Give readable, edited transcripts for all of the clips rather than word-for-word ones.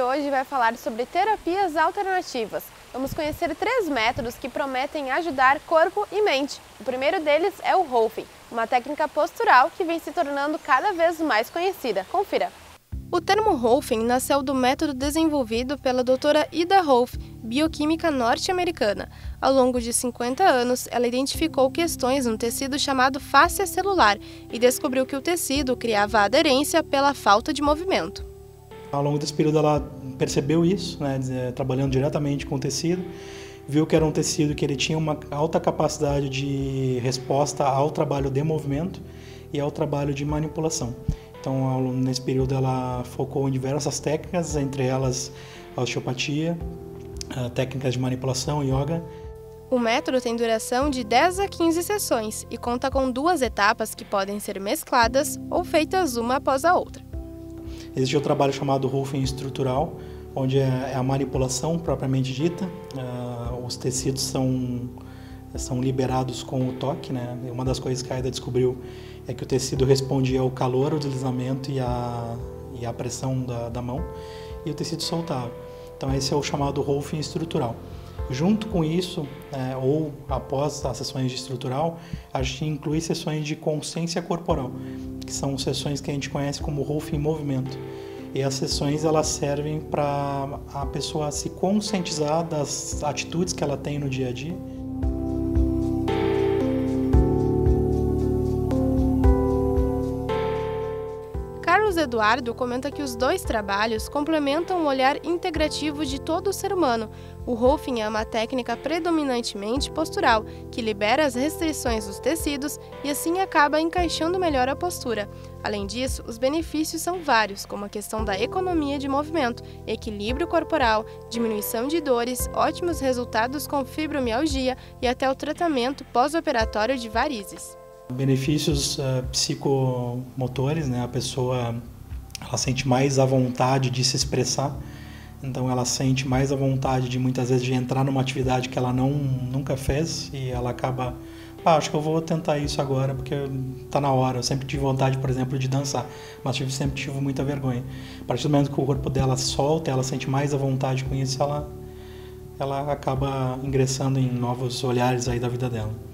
hoje vai falar sobre terapias alternativas. Vamos conhecer 3 métodos que prometem ajudar corpo e mente. O primeiro deles é o Rolfing, uma técnica postural que vem se tornando cada vez mais conhecida. Confira! O termo Rolfing nasceu do método desenvolvido pela doutora Ida Rolf, bioquímica norte-americana. Ao longo de 50 anos, ela identificou questões no tecido chamado fáscia celular e descobriu que o tecido criava aderência pela falta de movimento. Ao longo desse período ela percebeu isso, trabalhando diretamente com o tecido, viu que era um tecido que ele tinha uma alta capacidade de resposta ao trabalho de movimento e ao trabalho de manipulação. Então, nesse período ela focou em diversas técnicas, entre elas a osteopatia, técnicas de manipulação, yoga. O método tem duração de 10 a 15 sessões e conta com 2 etapas que podem ser mescladas ou feitas uma após a outra. Existe o trabalho chamado Rolfing estrutural, onde é a manipulação propriamente dita. Os tecidos são liberados com o toque, Uma das coisas que a Aida descobriu é que o tecido respondia ao calor, ao deslizamento e à pressão da mão, e o tecido soltava. Então esse é o chamado Rolfing estrutural. Junto com isso, ou após as sessões de estrutural, a gente inclui sessões de consciência corporal, que são sessões que a gente conhece como Rolfing em movimento. E as sessões elas servem para a pessoa se conscientizar das atitudes que ela tem no dia a dia. Carlos Eduardo comenta que os 2 trabalhos complementam o olhar integrativo de todo o ser humano. O Rolfing é uma técnica predominantemente postural, que libera as restrições dos tecidos e assim acaba encaixando melhor a postura. Além disso, os benefícios são vários, como a questão da economia de movimento, equilíbrio corporal, diminuição de dores, ótimos resultados com fibromialgia e até o tratamento pós-operatório de varizes. Benefícios psicomotores, A pessoa ela sente mais a vontade de se expressar, então ela sente mais a vontade de muitas vezes de entrar numa atividade que ela nunca fez e ela acaba, acho que eu vou tentar isso agora porque está na hora. Eu sempre tive vontade, por exemplo, de dançar, mas sempre tive muita vergonha. A partir do momento que o corpo dela solta, ela sente mais a vontade com isso, ela acaba ingressando em novos olhares aí da vida dela.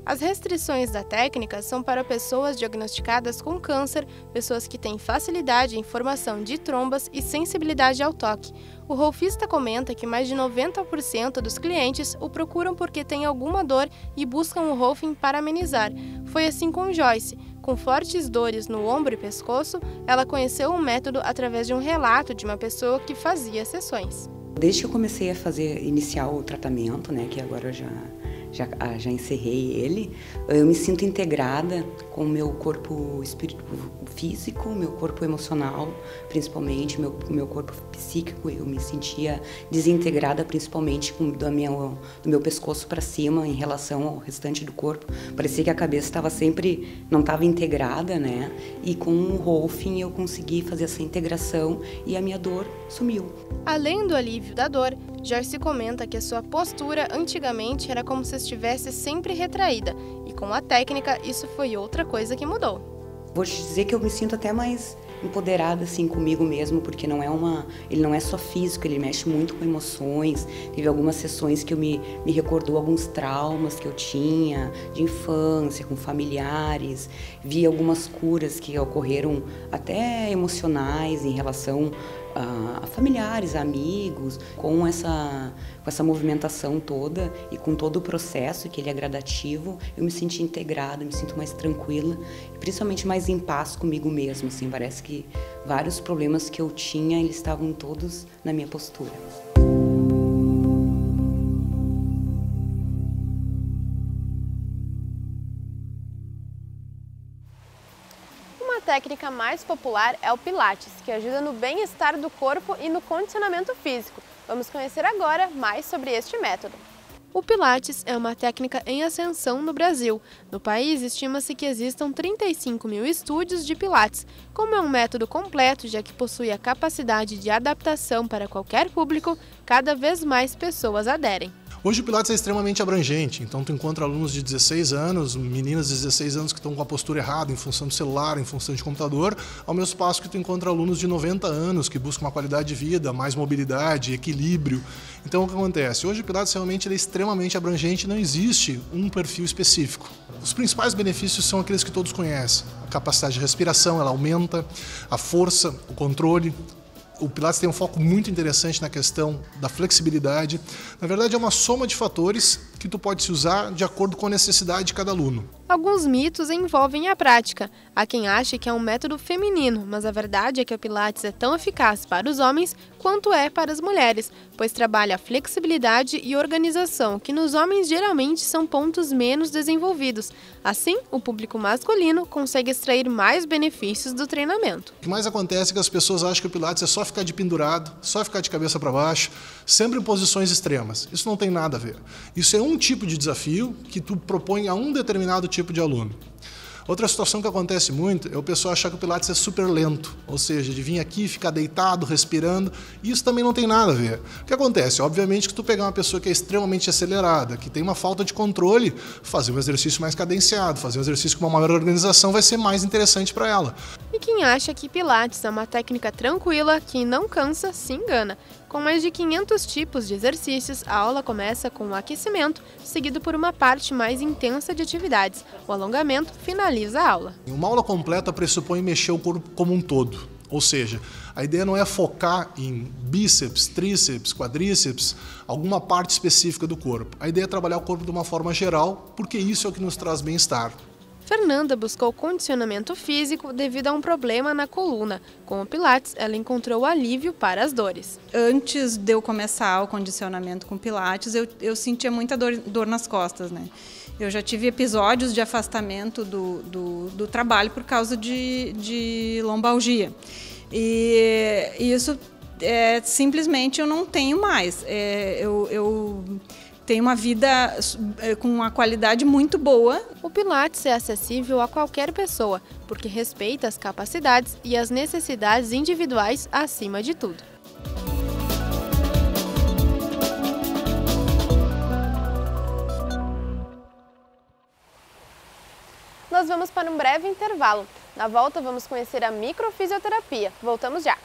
As restrições da técnica são para pessoas diagnosticadas com câncer, pessoas que têm facilidade em formação de trombas e sensibilidade ao toque. O rolfista comenta que mais de 90% dos clientes o procuram porque têm alguma dor e buscam o Rolfing para amenizar. Foi assim com Joyce. Com fortes dores no ombro e pescoço, ela conheceu o método através de um relato de uma pessoa que fazia sessões. Desde que eu comecei a iniciar o tratamento, que agora eu já encerrei ele, eu me sinto integrada com o meu corpo físico, meu corpo emocional, principalmente, meu corpo psíquico. Eu me sentia desintegrada, principalmente do meu pescoço para cima em relação ao restante do corpo. Parecia que a cabeça não estava integrada, E com o Rolfing eu consegui fazer essa integração e a minha dor sumiu. Além do alívio da dor, Joyce comenta que a sua postura antigamente era como se estivesse sempre retraída, e com a técnica isso foi outra coisa que mudou. Vou te dizer que eu me sinto até mais empoderada comigo mesmo, porque ele não é só físico, ele mexe muito com emoções. Teve algumas sessões que me recordou alguns traumas que eu tinha de infância, com familiares. Vi algumas curas que ocorreram até emocionais em relação a familiares, a amigos, com essa movimentação toda e com todo o processo, que ele é gradativo. Eu me senti integrada, me sinto mais tranquila e principalmente mais em paz comigo mesma. Parece que vários problemas que eu tinha, eles estavam todos na minha postura. A técnica mais popular é o Pilates, que ajuda no bem-estar do corpo e no condicionamento físico. Vamos conhecer agora mais sobre este método. O Pilates é uma técnica em ascensão no Brasil. No país, estima-se que existam 35 mil estúdios de Pilates. Como é um método completo, já que possui a capacidade de adaptação para qualquer público, cada vez mais pessoas aderem. Hoje o Pilates é extremamente abrangente, então tu encontra alunos de 16 anos, meninas de 16 anos que estão com a postura errada em função do celular, em função de computador, ao mesmo passo que tu encontra alunos de 90 anos que buscam uma qualidade de vida, mais mobilidade, equilíbrio. Então o que acontece? Hoje o Pilates realmente é extremamente abrangente, não existe um perfil específico. Os principais benefícios são aqueles que todos conhecem. A capacidade de respiração, ela aumenta, a força, o controle. O Pilates tem um foco muito interessante na questão da flexibilidade. Na verdade, é uma soma de fatores que tu pode se usar de acordo com a necessidade de cada aluno. Alguns mitos envolvem a prática. Há quem ache que é um método feminino, mas a verdade é que o Pilates é tão eficaz para os homens quanto é para as mulheres, pois trabalha a flexibilidade e organização, que nos homens geralmente são pontos menos desenvolvidos. Assim, o público masculino consegue extrair mais benefícios do treinamento. O que mais acontece é que as pessoas acham que o Pilates é só ficar de pendurado, só ficar de cabeça para baixo, sempre em posições extremas. Isso não tem nada a ver. Isso é um tipo de desafio que tu propõe a um determinado tipo de aluno. Outra situação que acontece muito é o pessoal achar que o Pilates é super lento, ou seja, de vir aqui, ficar deitado, respirando, e isso também não tem nada a ver. O que acontece? Obviamente que tu pegar uma pessoa que é extremamente acelerada, que tem uma falta de controle, fazer um exercício mais cadenciado, fazer um exercício com uma maior organização vai ser mais interessante para ela. E quem acha que Pilates é uma técnica tranquila, que não cansa, se engana. Com mais de 500 tipos de exercícios, a aula começa com o aquecimento, seguido por uma parte mais intensa de atividades. O alongamento finaliza a aula. Uma aula completa pressupõe mexer o corpo como um todo. Ou seja, a ideia não é focar em bíceps, tríceps, quadríceps, alguma parte específica do corpo. A ideia é trabalhar o corpo de uma forma geral, porque isso é o que nos traz bem-estar. Fernanda buscou condicionamento físico devido a um problema na coluna. Com o Pilates, ela encontrou alívio para as dores. Antes de eu começar o condicionamento com Pilates, eu sentia muita dor nas costas, né? Eu já tive episódios de afastamento do trabalho por causa de lombalgia. E isso simplesmente eu não tenho mais. Eu tenho uma vida com uma qualidade muito boa. O Pilates é acessível a qualquer pessoa, porque respeita as capacidades e as necessidades individuais acima de tudo. Nós vamos para um breve intervalo. Na volta, vamos conhecer a microfisioterapia. Voltamos já!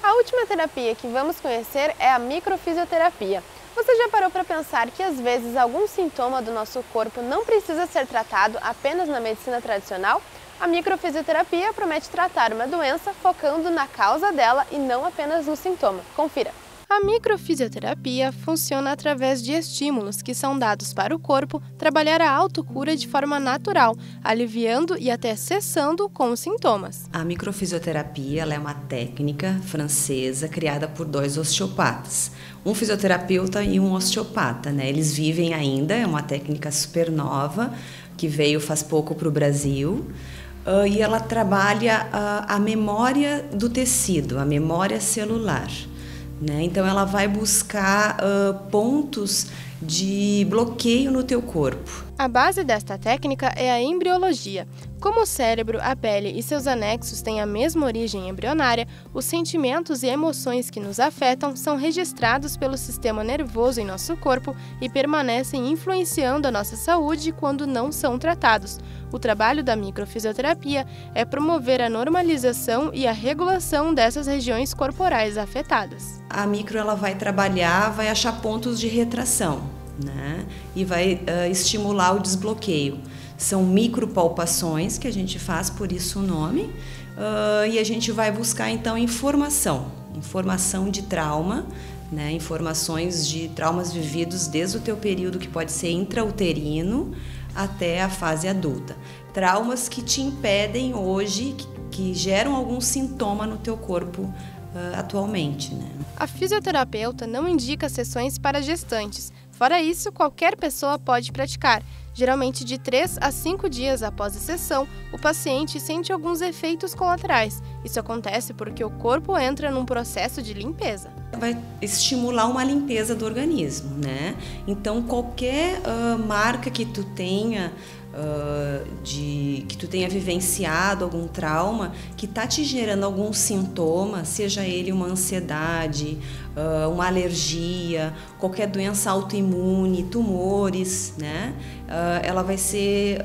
A última terapia que vamos conhecer é a microfisioterapia. Você já parou para pensar que às vezes algum sintoma do nosso corpo não precisa ser tratado apenas na medicina tradicional? A microfisioterapia promete tratar uma doença focando na causa dela e não apenas no sintoma. Confira! A microfisioterapia funciona através de estímulos que são dados para o corpo trabalhar a autocura de forma natural, aliviando e até cessando com os sintomas. A microfisioterapia ela é uma técnica francesa criada por 2 osteopatas, um fisioterapeuta e um osteopata, né? Eles vivem ainda, é uma técnica super nova que veio faz pouco para o Brasil. E ela trabalha a memória do tecido, a memória celular. Então ela vai buscar pontos de bloqueio no teu corpo. A base desta técnica é a embriologia. Como o cérebro, a pele e seus anexos têm a mesma origem embrionária, os sentimentos e emoções que nos afetam são registrados pelo sistema nervoso em nosso corpo e permanecem influenciando a nossa saúde quando não são tratados. O trabalho da microfisioterapia é promover a normalização e a regulação dessas regiões corporais afetadas. A micro ela vai trabalhar, vai achar pontos de retração, né? E vai estimular o desbloqueio. São micropalpações que a gente faz, por isso o nome, e a gente vai buscar então informação de trauma, né? Informações de traumas vividos desde o teu período que pode ser intrauterino até a fase adulta. Traumas que te impedem hoje, que geram algum sintoma no teu corpo atualmente, né? A fisioterapeuta não indica sessões para gestantes. Fora isso, qualquer pessoa pode praticar. Geralmente de 3 a 5 dias após a sessão, o paciente sente alguns efeitos colaterais. Isso acontece porque o corpo entra num processo de limpeza. Vai estimular uma limpeza do organismo, né? Então qualquer marca que tu tenha, que tu tenha vivenciado algum trauma que está te gerando algum sintoma, seja ele uma ansiedade, uma alergia, qualquer doença autoimune, tumores, né? Ela vai ser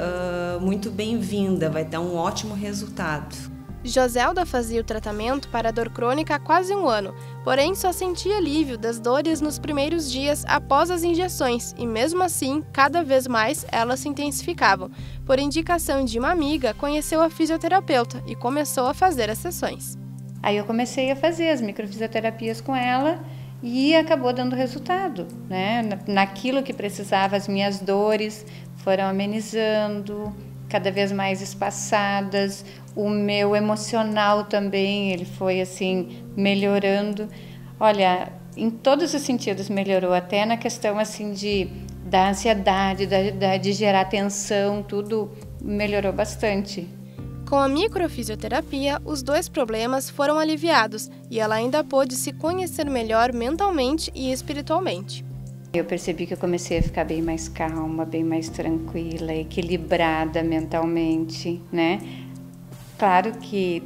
muito bem-vinda, vai dar um ótimo resultado. Joselda fazia o tratamento para a dor crônica há quase 1 ano, porém só sentia alívio das dores nos primeiros dias após as injeções e mesmo assim, cada vez mais elas se intensificavam. Por indicação de uma amiga, conheceu a fisioterapeuta e começou a fazer as sessões. Aí eu comecei a fazer as microfisioterapias com ela e acabou dando resultado, né? Naquilo que precisava, as minhas dores foram amenizando, cada vez mais espaçadas, o meu emocional também, ele foi assim, melhorando. Olha, em todos os sentidos melhorou, até na questão assim da ansiedade, de gerar tensão, tudo melhorou bastante. Com a microfisioterapia, os 2 problemas foram aliviados e ela ainda pôde se conhecer melhor mentalmente e espiritualmente. Eu percebi que eu comecei a ficar bem mais calma, bem mais tranquila, equilibrada mentalmente, né? Claro que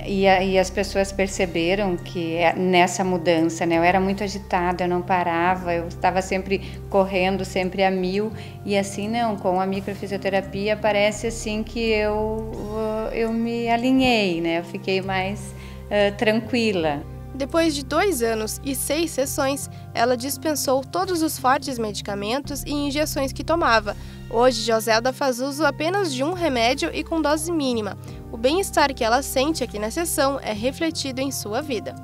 e as pessoas perceberam que nessa mudança, né? Eu era muito agitada, eu não parava, eu estava sempre correndo, sempre a 1000 e assim não, com a microfisioterapia parece assim que eu me alinhei, né? Eu fiquei mais tranquila. Depois de 2 anos e 6 sessões, ela dispensou todos os fortes medicamentos e injeções que tomava. Hoje, Joselda faz uso apenas de um remédio e com dose mínima. O bem-estar que ela sente aqui na sessão é refletido em sua vida.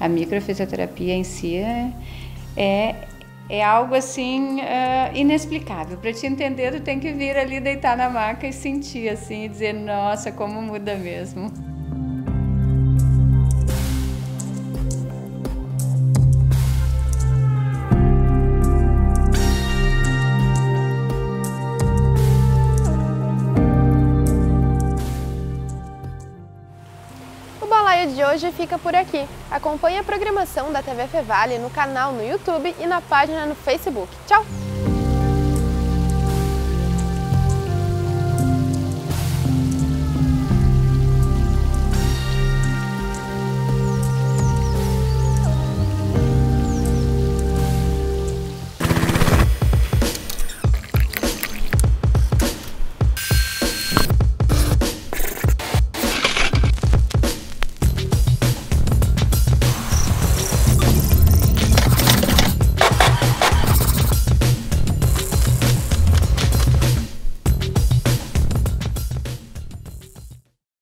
A microfisioterapia em si é algo assim inexplicável. Para te entender, tu tem que vir ali, deitar na maca e sentir assim, e dizer, nossa, como muda mesmo. O Balaio de hoje fica por aqui. Acompanhe a programação da TV Fevale no canal no YouTube e na página no Facebook. Tchau!